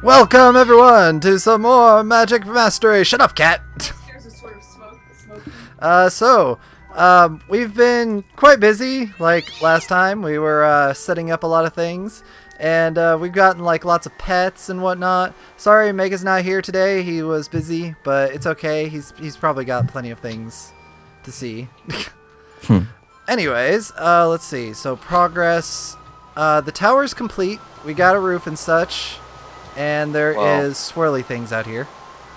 Welcome everyone to some more Magic Mastery. Shut up, cat. There's a sort of smoke. We've been quite busy. Like last time, we were setting up a lot of things, and we've gotten like lots of pets and whatnot. Sorry, Mega's not here today. He was busy, but it's okay. He's probably got plenty of things to see. Anyways, let's see. So progress. The tower's complete. We got a roof and such. And there is swirly things out here.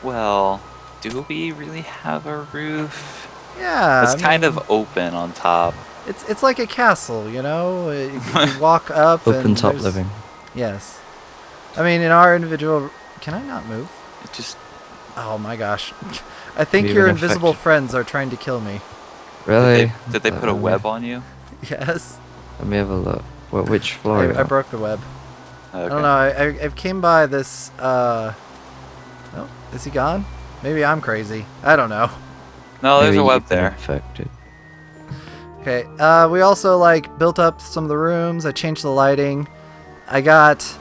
Well, do we really have a roof? Yeah. It's kind of open on top. It's like a castle, you know? You walk up Open and top living. Yes. I mean, in our individual... Can I not move? It just... Oh my gosh. I think We've your been invisible affected. friends are trying to kill me. Really? Did they put a web on you? Yes. Let me have a look. Which floor? are you I on? broke the web. Okay. I don't know. I came by this... Oh, is he gone? Maybe I'm crazy. I don't know. No, there's Maybe a web you've been there. Infected. Okay, we also like built up some of the rooms. I changed the lighting. I got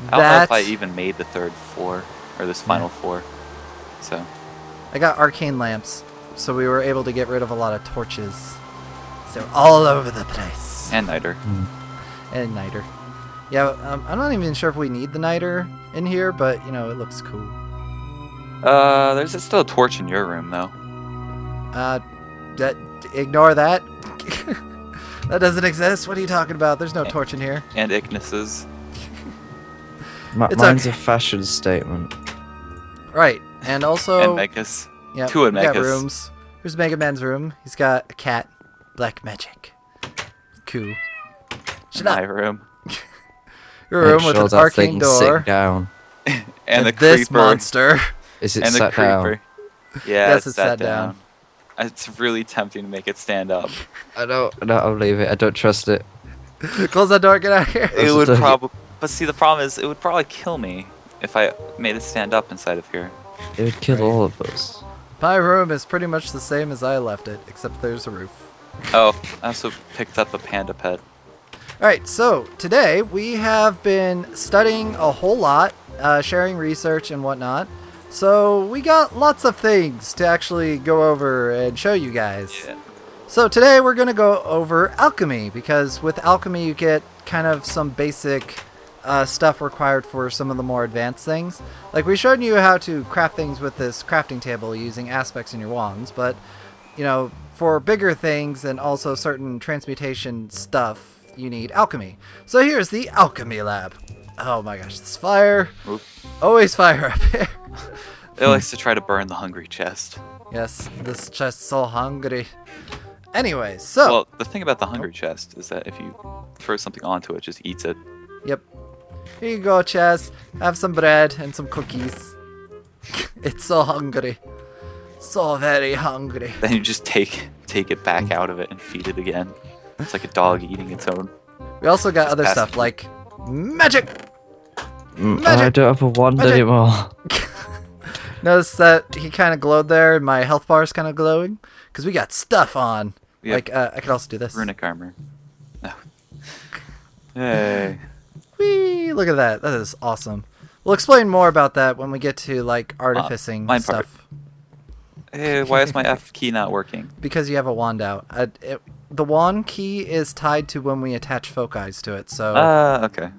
I don't know that. if I even made the third floor, or this final floor. So, I got arcane lamps, so we were able to get rid of a lot of torches. So all over the place. and niter. And niter. Yeah, I'm not even sure if we need the niter in here, but you know it looks cool. There's still a torch in your room, though. Ignore that. That doesn't exist. What are you talking about? There's no torch in here. And Ignis's. It's Mine's okay. a fashion statement. Right, and also And Megas. yeah, two we got Megas. rooms. Here's Mega Man's room. He's got a cat, black magic. Cool. Shut My up. room. Your room Make with sure an that arcane thing's door. sit down. And the this creeper. monster. Is it And the sat down? creeper. Yeah, Yes, it's it's sat sat down. It's really tempting to make it stand up. I don't believe it. I don't trust it. Close that door. Get out of here. It would the- probably... But see, the problem is, it would probably kill me if I made it stand up inside of here. It would kill Right. all of us. My room is pretty much the same as I left it, except there's a roof. Oh, I also picked up a panda pet. Alright, so today we have been studying a whole lot, sharing research and whatnot. So we got lots of things to actually go over and show you guys. Yeah. So today we're going to go over alchemy, because with alchemy you get kind of some basic stuff required for some of the more advanced things. Like we showed you how to craft things with this crafting table using aspects in your wands, but you know, for bigger things and also certain transmutation stuff, you need alchemy. So here's the alchemy lab. Oh my gosh, this fire. Oop. Always fire up here. It likes to try to burn the hungry chest. Yes, this chest's so hungry. Anyways, so Well, the thing about the hungry chest is that if you throw something onto it, it just eats it. yep. Here you go, chest. Have some bread and some cookies. It's so hungry. So very hungry. Then you just take it back out of it and feed it again. It's like a dog eating its own. We also got Just other pass stuff it. like magic. I Magic! don't have a wand Magic! anymore. Notice that he kind of glowed there, and my health bar is kind of glowing because we got stuff on. We have Like I could also do this. runic armor. Oh. Hey. Whee! Look at that. That is awesome. We'll explain more about that when we get to like artificing mine part. stuff. Hey, why is my F key not working? Because you have a wand out. The wand key is tied to when we attach foci to it. So Okay.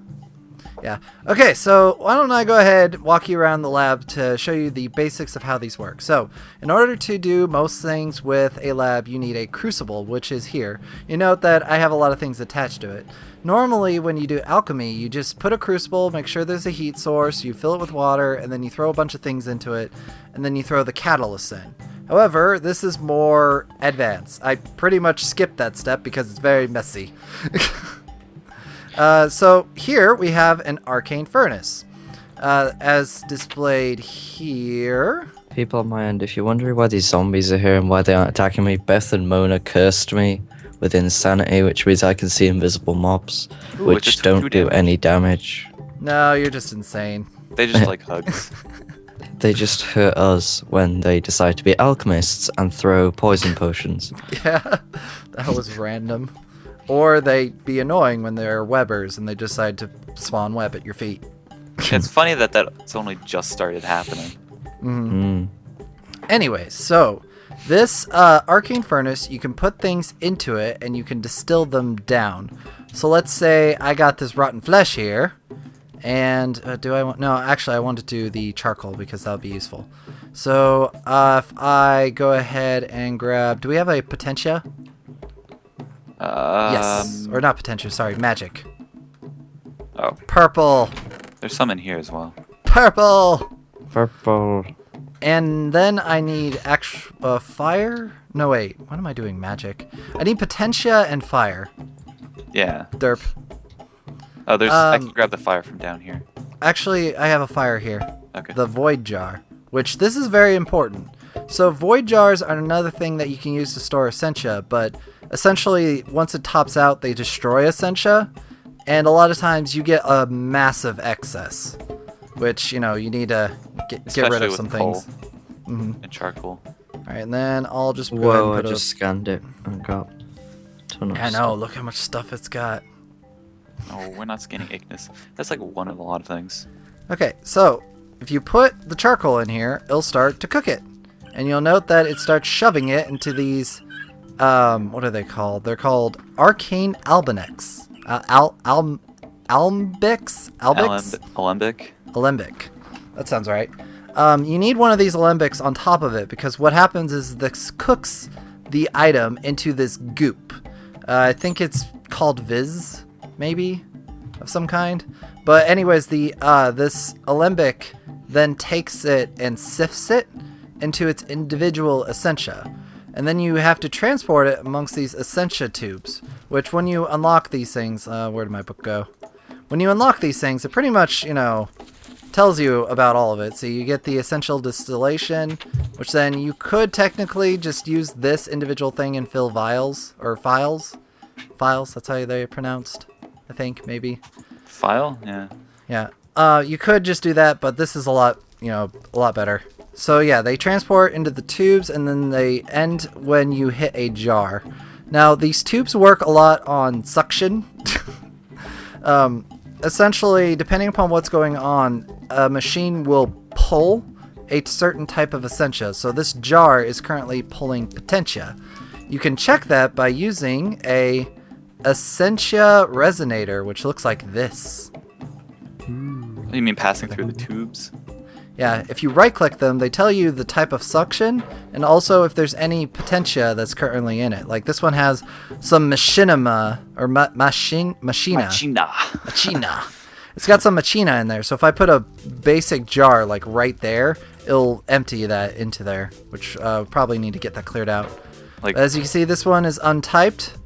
yeah. Okay, so why don't I go ahead, walk you around the lab to show you the basics of how these work. So, in order to do most things with a lab, you need a crucible, which is here. You note that I have a lot of things attached to it. Normally, when you do alchemy, you just put a crucible, make sure there's a heat source, you fill it with water, and then you throw a bunch of things into it, and then you throw the catalyst in. However, this is more advanced. I pretty much skipped that step because it's very messy. So here we have an arcane furnace, as displayed here. People on my end, if you're wondering why these zombies are here and why they aren't attacking me, Beth and Mona cursed me with insanity, which means I can see invisible mobs, Ooh, it which just took don't 2 do damage. any damage. No, you're just insane. They just like hugs. They just hurt us when they decide to be alchemists and throw poison potions. Yeah, that was random. Or they be annoying when they're webbers and they decide to spawn web at your feet. It's funny that that's only just started happening. Anyways, so this arcane furnace, you can put things into it and you can distill them down. So let's say I got this rotten flesh here, and do I want? No, actually, I want to do the charcoal because that'll be useful. So if I go ahead and grab, do we have a potentia? Yes, or not potentia. Sorry, magic. Oh, Purple. there's some in here as well. Purple. Purple. And then I need fire? No, wait. What am I doing? Magic. I need potentia and fire. Yeah. Derp. Oh, there's. I can grab the fire from down here. Actually, I have a fire here. Okay. The void jar, which this is very important. So void jars are another thing that you can use to store essentia, but essentially once it tops out, they destroy essentia, and a lot of times you get a massive excess, which, you know, you need to get rid of some things. And charcoal. All right, and then I'll just go ahead Whoa, I and put just scanned it and got a ton of I know, stuff. look how much stuff it's got. Oh, we're not scanning Ignis. That's like one of a lot of things. Okay, so if you put the charcoal in here, it'll start to cook it. And you'll note that it starts shoving it into these, what are they called? They're called arcane albinex. Almbics? Alembic. Alembic. That sounds right. You need one of these alembics on top of it because what happens is this cooks the item into this goop. I think it's called Viz, maybe, of some kind. But anyways, the this alembic then takes it and sifts it into its individual essentia. And then you have to transport it amongst these essentia tubes, which when you unlock these things, where did my book go? When you unlock these things, it pretty much, you know, tells you about all of it. So you get the essential distillation, which then you could technically just use this individual thing and fill vials, or files. Files, that's how they're pronounced, I think, maybe. File? Yeah. Yeah. You could just do that, but this is a lot, you know, a lot better. So yeah, they transport into the tubes and then they end when you hit a jar. Now these tubes work a lot on suction. Essentially, depending upon what's going on, a machine will pull a certain type of essentia. So this jar is currently pulling potentia. You can check that by using a essentia resonator, which looks like this. You mean passing through the tubes? Yeah, if you right-click them, they tell you the type of suction, and also if there's any potentia that's currently in it. Like this one has some machinima, or machina. Machina. It's got some machina in there, so if I put a basic jar, like right there, it'll empty that into there, which probably need to get that cleared out. Like, As you can see, this one is untyped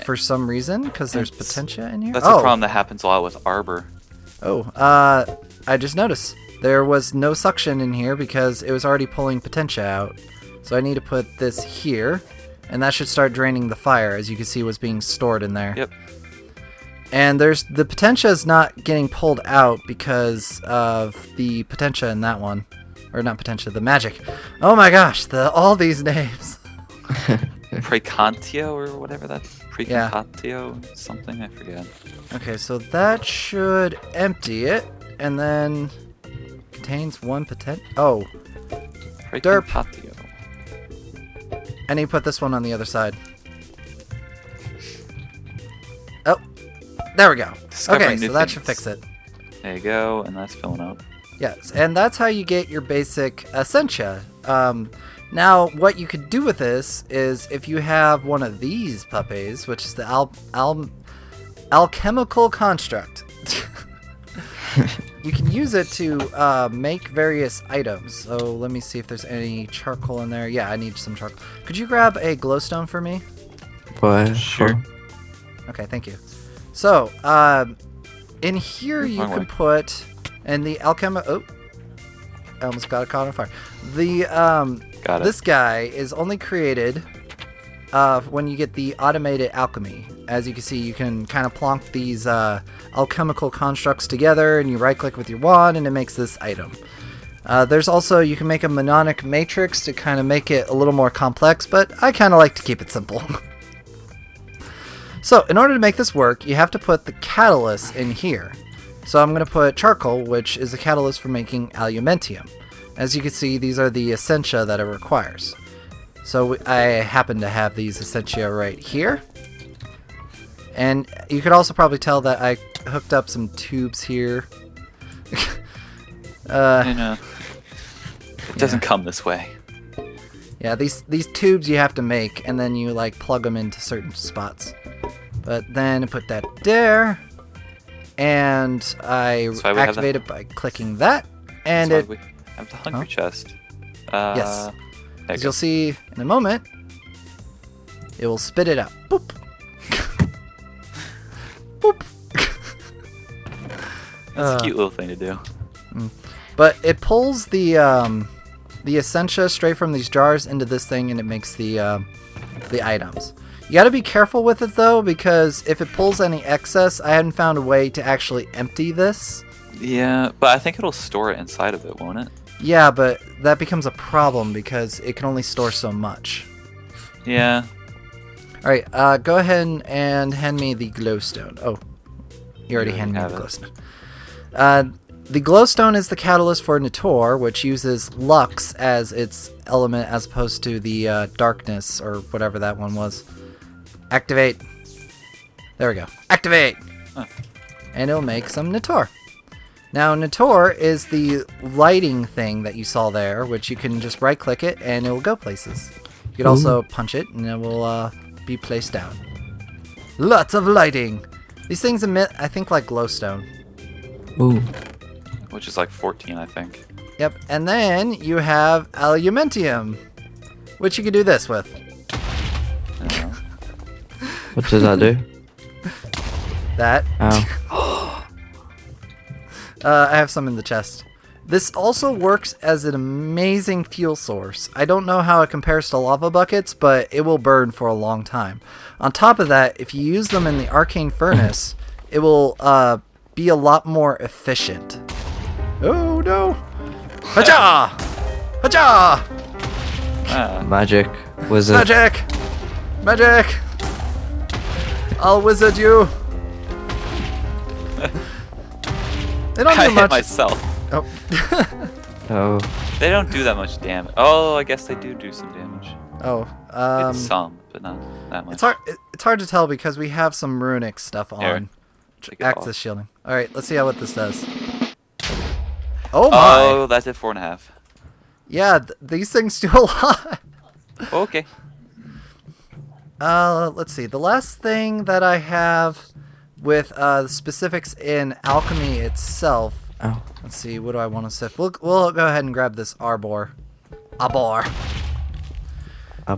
for some reason, because there's potentia in here. That's a problem that happens a lot with Arbor. Oh, I just noticed. There was no suction in here because it was already pulling potentia out. So I need to put this here, and that should start draining the fire, as you can see was being stored in there. Yep. And the potentia is not getting pulled out because of the potentia in that one. Or not potentia, the magic. Oh my gosh, all these names. Precantio or whatever that's. Precantatio something, I forget. Okay, so that should empty it, and then contains one potent. Oh, derp. Precantatio. I need to put this one on the other side. Oh, there we go. Discovering Okay, new so that things. should fix it. There you go, and that's filling up. Yes, and that's how you get your basic essentia. Now, what you could do with this is if you have one of these puppies, which is the alchemical construct, you can use it to make various items. So let me see if there's any charcoal in there. Yeah, I need some charcoal. Could you grab a glowstone for me? Why? Sure. Okay, thank you. So, in here you can put, and the alchemy. Oh, I almost got caught on fire. Got it. This guy is only created when you get the automated alchemy. As you can see, you can kind of plonk these alchemical constructs together, and you right-click with your wand, and it makes this item. There's also, you can make a mnemonic matrix to kind of make it a little more complex, but I kind of like to keep it simple. So, in order to make this work, you have to put the catalyst in here. So I'm going to put charcoal, which is a catalyst for making alumentium. As you can see, these are the essentia that it requires. So I happen to have these essentia right here. And you could also probably tell that I hooked up some tubes here. I know. It doesn't come this way. Yeah, these tubes you have to make, and then you like plug them into certain spots. But then I put that there, and I activate it by clicking that, and That's why we have the hungry chest. Yes. There As you you'll see in a moment, it will spit it out. Boop. Boop. That's a cute little thing to do. But it pulls the essentia straight from these jars into this thing, and it makes the items. You got to be careful with it though, because if it pulls any excess, I hadn't found a way to actually empty this. Yeah, but I think it'll store it inside of it, won't it? Yeah, but that becomes a problem because it can only store so much. Yeah. All right, go ahead and hand me the glowstone. Oh, you already handed me the glowstone. The glowstone is the catalyst for Nator, which uses Lux as its element as opposed to the darkness or whatever that one was. Activate. There we go. Activate! Huh. And it'll make some Nator. Now, Nator is the lighting thing that you saw there, which you can just right-click it and it will go places. You can also punch it and it will be placed down. Lots of lighting! These things emit, I think, like glowstone. Ooh. Which is like 14, I think. Yep, and then you have alumentium, which you can do this with. What does that do? That. Ow. I have some in the chest. This also works as an amazing fuel source. I don't know how it compares to lava buckets, but it will burn for a long time. On top of that, if you use them in the arcane furnace, it will be a lot more efficient. Oh no! Haja! Haja! Magic. Wizard. Magic! Magic! I'll wizard you! They don't I do hit much. myself. Oh. Oh. They don't do that much damage. Oh, I guess they do some damage. Oh. It's some, but not that much. It's hard to tell because we have some runic stuff on. Here, take it Acts off. as shielding. Alright, let's see what this does. Oh my! Oh, that's at 4.5. Yeah, these things do a lot. Okay. Let's see. The last thing that I have with the specifics in alchemy itself. Ow. Let's see. What do I want to sift? We'll go ahead and grab this arbor. Arbor.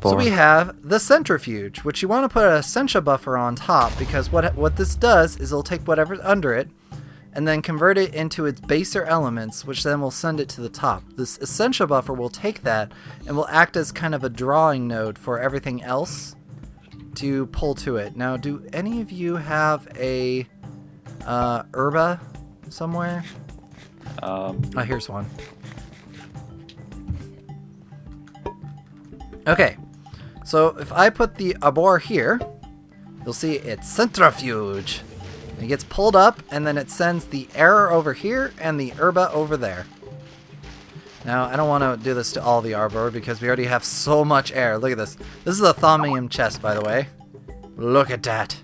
So we have the centrifuge, which you want to put a essentia buffer on top because what this does is it'll take whatever's under it and then convert it into its baser elements, which then will send it to the top. This essentia buffer will take that and will act as kind of a drawing node for everything else to pull to it. Now, do any of you have a herba somewhere? Oh, here's one. Okay, so if I put the arbor here, you'll see it's centrifuge. It gets pulled up, and then it sends the air over here and the herba over there. Now, I don't want to do this to all the arbor because we already have so much air. Look at this. This is a thaumium chest, by the way. Look at that.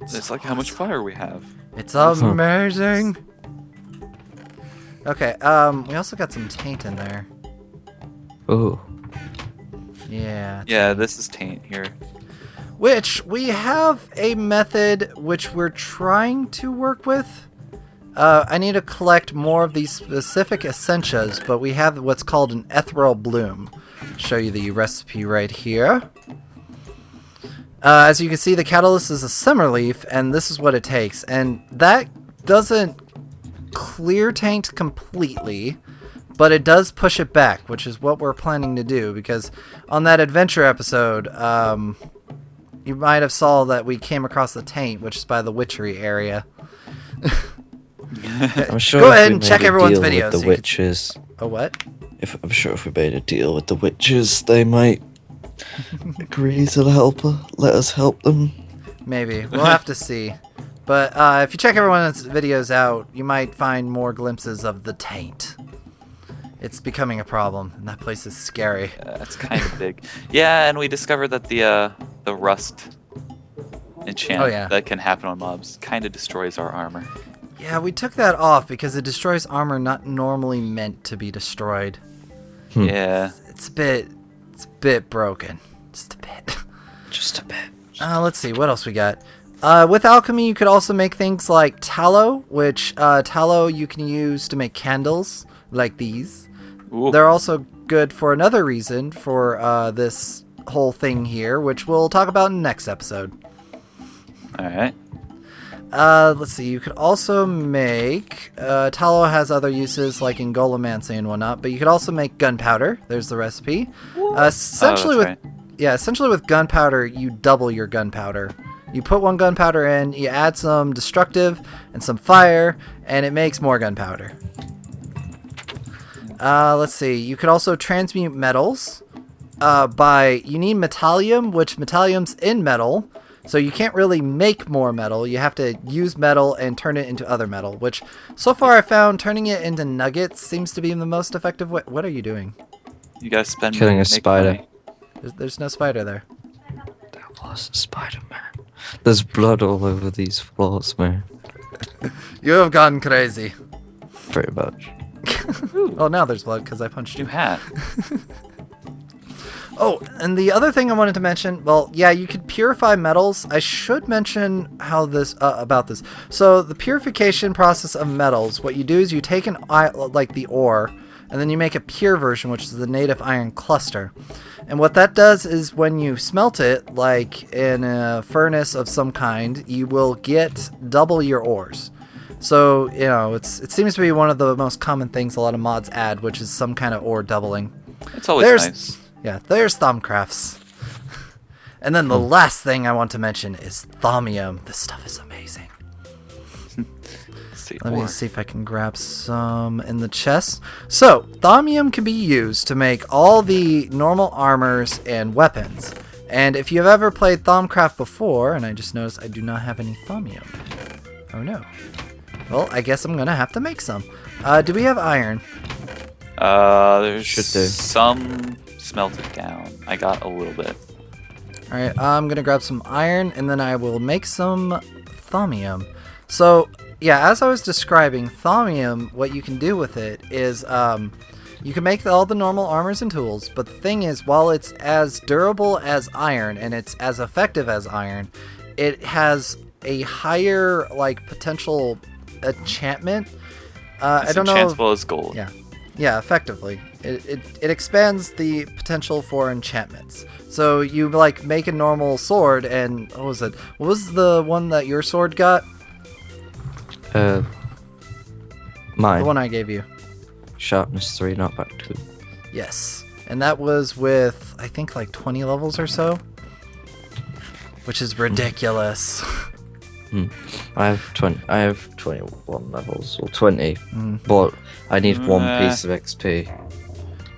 It's like how much fire we have. It's amazing. Okay, we also got some taint in there. Ooh. Yeah. Yeah, this is taint here. Which we have a method which we're trying to work with. I need to collect more of these specific essentias, but we have what's called an ethereal bloom. I'll show you the recipe right here. As you can see, the catalyst is a summer leaf, and this is what it takes. And that doesn't clear taint completely, but it does push it back, which is what we're planning to do, because on that adventure episode, you might have saw that we came across the taint, which is by the Witchery area. I'm sure Go if ahead we and made check a everyone's deal videos. with the witches. Oh, what? I'm sure if we made a deal with the witches, they might agree to help us help them. Maybe. We'll have to see. But if you check everyone's videos out, you might find more glimpses of the taint. It's becoming a problem, and that place is scary. It's kind of big. Yeah, and we discovered that the rust enchant that can happen on mobs kind of destroys our armor. Yeah, we took that off because it destroys armor not normally meant to be destroyed. Yeah. It's a bit broken. Just a bit. Just a bit. Let's see, what else we got? With alchemy, you could also make things like tallow, which tallow you can use to make candles like these. Ooh. They're also good for another reason for this whole thing here, which we'll talk about in the next episode. All right. Let's see, you could also make, tallow has other uses like in golemancy and whatnot, but you could also make gunpowder. There's the recipe. Essentially with gunpowder, you double your gunpowder. You put one gunpowder in, you add some destructive and some fire, and it makes more gunpowder. Let's see, you could also transmute metals you need metallium, which metallium's in metal. So you can't really make more metal. You have to use metal and turn it into other metal, which so far I found turning it into nuggets seems to be the most effective way. What are you doing? You gotta spend Killing a spider. money. There's no spider there. There was a spider, man. There's blood all over these floors, man. You have gone crazy. Pretty much. Oh, now there's blood because I punched New you. hat. Oh, and the other thing I wanted to mention, well, yeah, you could purify metals. I should mention how this about this. So the purification process of metals, what you do is you take like the ore, and then you make a pure version, which is the native iron cluster. And what that does is when you smelt it, like in a furnace of some kind, you will get double your ores. So, you know, it seems to be one of the most common things a lot of mods add, which is some kind of ore doubling. It's always nice. Yeah, there's Thaumcrafts. And then the last thing I want to mention is Thaumium. This stuff is amazing. Let me see if I can grab some in the chest. So, Thaumium can be used to make all the normal armors and weapons. And if you've ever played Thaumcraft before, and I just noticed I do not have any Thaumium. Oh no. Well, I guess I'm gonna have to make some. Do we have iron? There's Should do. some smelted down. I got a little bit. Alright, I'm gonna grab some iron, and then I will make some Thaumium. So, yeah, as I was describing, Thaumium, what you can do with it is, you can make all the normal armors and tools, but the thing is, while it's as durable as iron, and it's as effective as iron, it has a higher, like, potential enchantment. I don't know. As well as gold. Yeah, effectively. It expands the potential for enchantments. So you like make a normal sword, and what was it? What was the one that your sword got? Mine. The one I gave you. Sharpness 3, not back 2. Yes. And that was with, I think, like 20 levels or so. Which is ridiculous. I have 21 levels, or 20, but I need one piece of XP.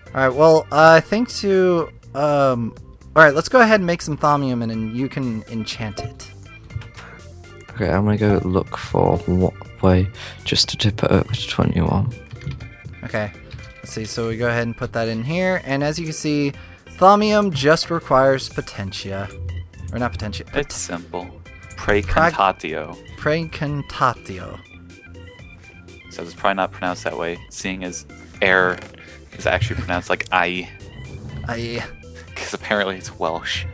Alright, well, I think to... Alright, let's go ahead and make some Thaumium, and then you can enchant it. Okay, I'm gonna go look for what way just to dip it up to 21. Okay, let's see, so we go ahead and put that in here, and as you can see, Thaumium just requires Potentia. Or not Potentia. It's simple. Precantatio. Precantatio. So it's probably not pronounced that way, seeing as air is actually pronounced like I. Because apparently it's Welsh.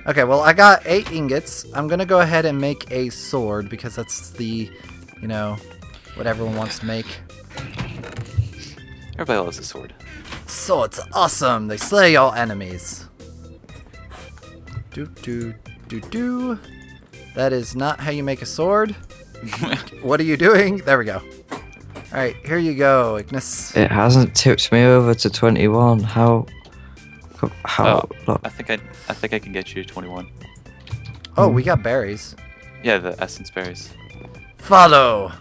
Okay, well, I got 8 ingots. I'm gonna go ahead and make a sword, because that's the, you know, what everyone wants to make. Everybody loves a sword. Swords are awesome! They slay your enemies. Do. That is not how you make a sword. What are you doing? There we go. Alright, here you go, Ignis. It hasn't tipped me over to 21. How? Look. I think I can get you to 21. Oh, we got berries. Yeah, the essence berries. Follow.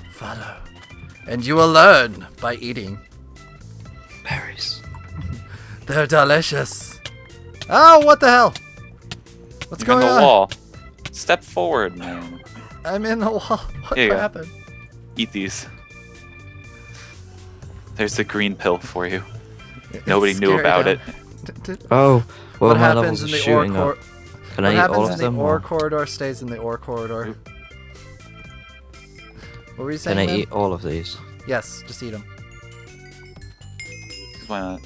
And you will learn by eating. Berries. They're delicious. Oh, what the hell? What's You're going on on? the wall. Step forward, man. I'm in the wall. What Here you go. happened? Eat these. There's the green pill for you. Nobody knew about it. Oh, well, What my happens levels in are the ore shooting corridor? up. Can What I eat all happens of in the them? ore Or corridor stays in the ore corridor. What were you saying? can I man? eat all of these? Yes, just eat them. Why not?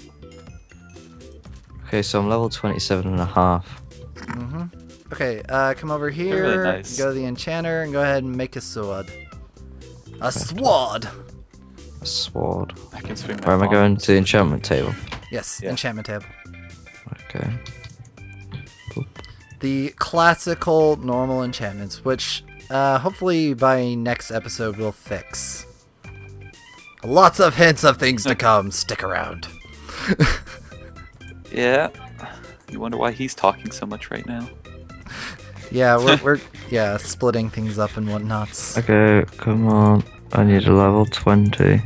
Okay, so I'm level 27 and a half. Mm-hmm. Okay, come over here. really nice. Go to the enchanter and go ahead and make a sword. A sword. A sword. I can swing my Where am I palm. going? To the enchantment table. Yes, Yeah. enchantment table. Okay. The classical normal enchantments, which hopefully by next episode we'll fix. Lots of hints of things to come. Stick around. Yeah. You wonder why he's talking so much right now. Yeah, we're yeah splitting things up and whatnots. Okay, come on. I need a level 20.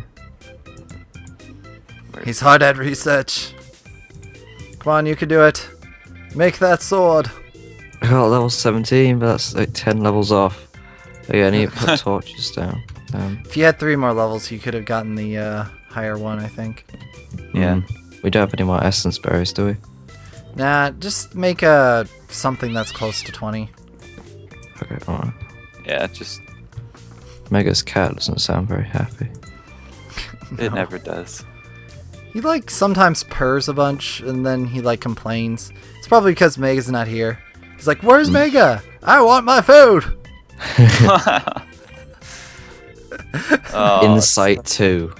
He's hard at research. Come on, you can do it. Make that sword. I got level 17, but that's like 10 levels off. Okay, I need to put torches down. If you had 3 more levels, you could have gotten the higher one, I think. Yeah. We don't have any more essence berries, do we? Nah, just make something that's close to 20. Okay, alright. Yeah, just Mega's cat doesn't sound very happy. it No. never does. He like sometimes purrs a bunch and then he like complains. It's probably because Mega's not here. He's like, "Where's Mega? I want my food." Oh, Insight 2.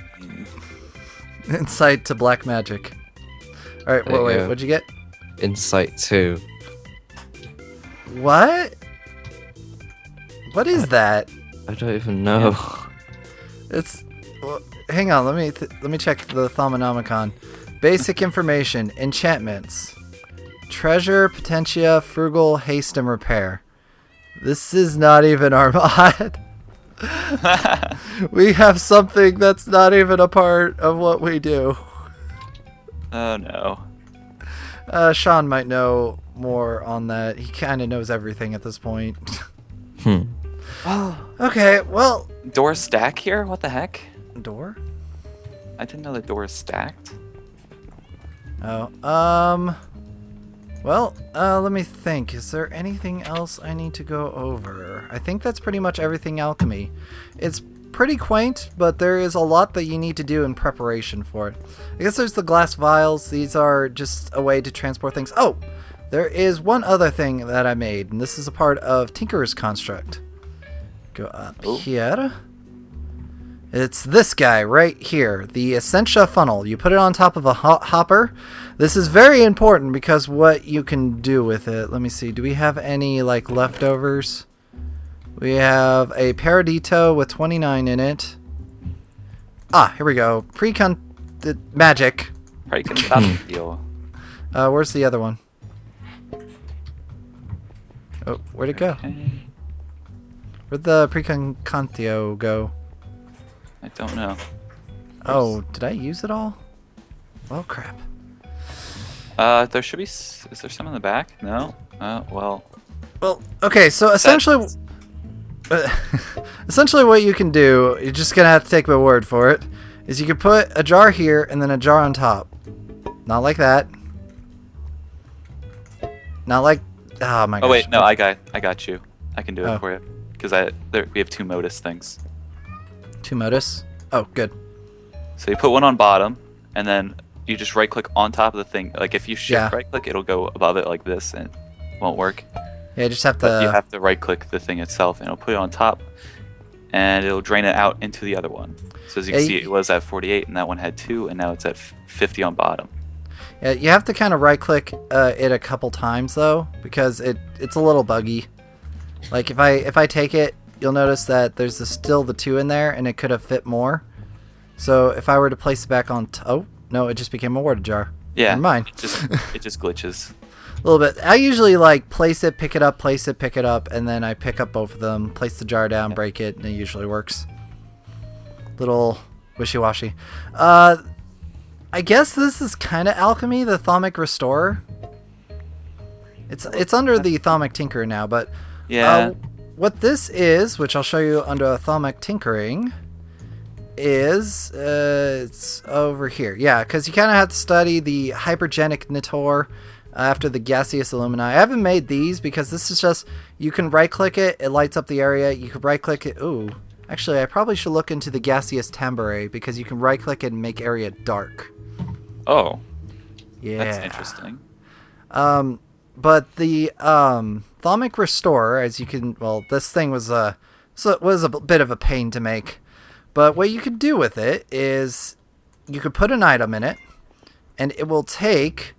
Insight to black magic. All right, There you wait, go. what'd you get? Insight 2. What? What is that? I don't even know. It's. Well, hang on, let me check the Thaumanomicon. Basic information: enchantments, treasure, potentia, frugal, haste, and repair. This is not even our mod. We have something that's not even a part of what we do. Oh no. Sean might know more on that. He kind of knows everything at this point. Okay, well, Door stack here? What the heck? door. I didn't know the door is stacked. Oh, well, let me think. Is there anything else I need to go over? I think that's pretty much everything alchemy. It's pretty quaint, but there is a lot that you need to do in preparation for it. I guess there's the glass vials. These are just a way to transport things. Oh, there is one other thing that I made, and this is a part of Tinkerer's Construct. Go up here. It's this guy right here, the Essentia funnel. You put it on top of a hopper. This is very important because what you can do with it. Let me see. Do we have any like leftovers? We have a Paradito with 29 in it. Ah, here we go. Magic. Probably can stop deal. Where's the other one? Oh, where'd it go? Okay. Where'd the Preconcantio go? I don't know. Oh, did I use it all? Oh, crap. There should be. Is there some in the back? No. Well. Well, okay, so essentially... essentially what you can do, you're just going to have to take my word for it, is you can put a jar here and then a jar on top. Not like that. Not like... Oh, my gosh. Oh wait, no, I got you. I can do Oh. it for you because we have 2 modus things. 2 modus? Oh, good. So you put one on bottom, and then you just right click on top of the thing. Like if you shift Yeah. right click, it'll go above it like this, and it won't work. Yeah, you just have But you to... have to right click the thing itself, and it'll put it on top, and it'll drain it out into the other one. So as you can Yeah, see, it was at 48, and that one had 2, and now it's at 50 on bottom. Yeah, you have to kind of right-click it a couple times, though, because it's a little buggy. Like, if I take it, you'll notice that there's still the 2 in there, and it could have fit more. So if I were to place it back on... Oh, no, it just became a water jar. Yeah, Never mind. it just glitches. A little bit. I usually, like, place it, pick it up, and then I pick up both of them, place the jar down, break it, and it usually works. Little wishy-washy. I guess this is kind of alchemy, the Thaumic Restorer. It's under the Thaumic Tinkerer now, but Yeah. What this is, which I'll show you under Thalmic Tinkering, is it's over here. Yeah, because you kind of have to study the hypergenic Nitor after the gaseous Illumini. I haven't made these because this is just, you can right-click it, it lights up the area. You can right-click it. Ooh, actually, I probably should look into the gaseous Tambure because you can right-click it and make area dark. Oh. Yeah. That's interesting. But the Thalmic Restorer, as you can, well, this thing was a bit of a pain to make. But what you could do with it is you could put an item in it, and it will take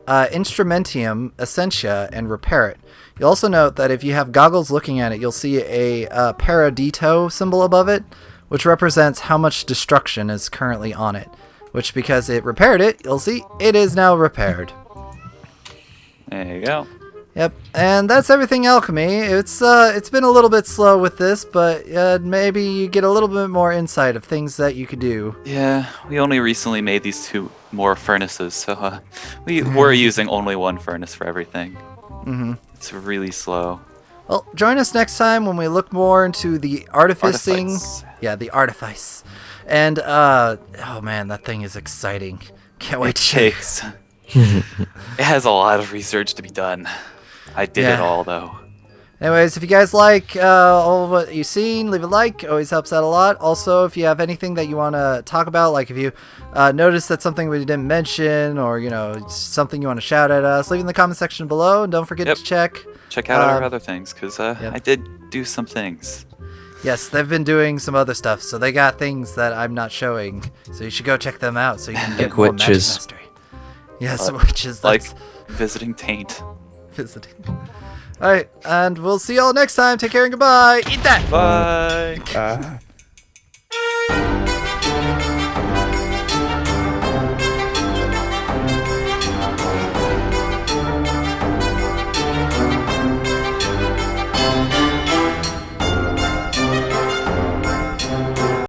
Instrumentium Essentia and repair it. You'll also note that if you have goggles looking at it, you'll see a Paradito symbol above it, which represents how much destruction is currently on it. Which, because it repaired it, you'll see it is now repaired. There you go. Yep, and that's everything alchemy. It's been a little bit slow with this, but maybe you get a little bit more insight of things that you could do. Yeah, we only recently made these 2 more furnaces, so we're using only 1 furnace for everything. It's really slow. Well, join us next time when we look more into the artificing. Artifice. Yeah, the artifice. And oh man, that thing is exciting. Can't wait to check. It has a lot of research to be done. I did it all, though. Anyways, if you guys like all of what you've seen, leave a like. Always helps out a lot. Also, if you have anything that you want to talk about, like if you notice that something we didn't mention, or something you want to shout at us, leave it in the comment section below. And don't forget to check out our other things, because I did do some things. Yes, they've been doing some other stuff, so they got things that I'm not showing. So you should go check them out so you can get more magic mastery. Yes, witches. Like visiting Taint. Visiting. Alright, and we'll see y'all next time. Take care and goodbye. Eat that! Bye!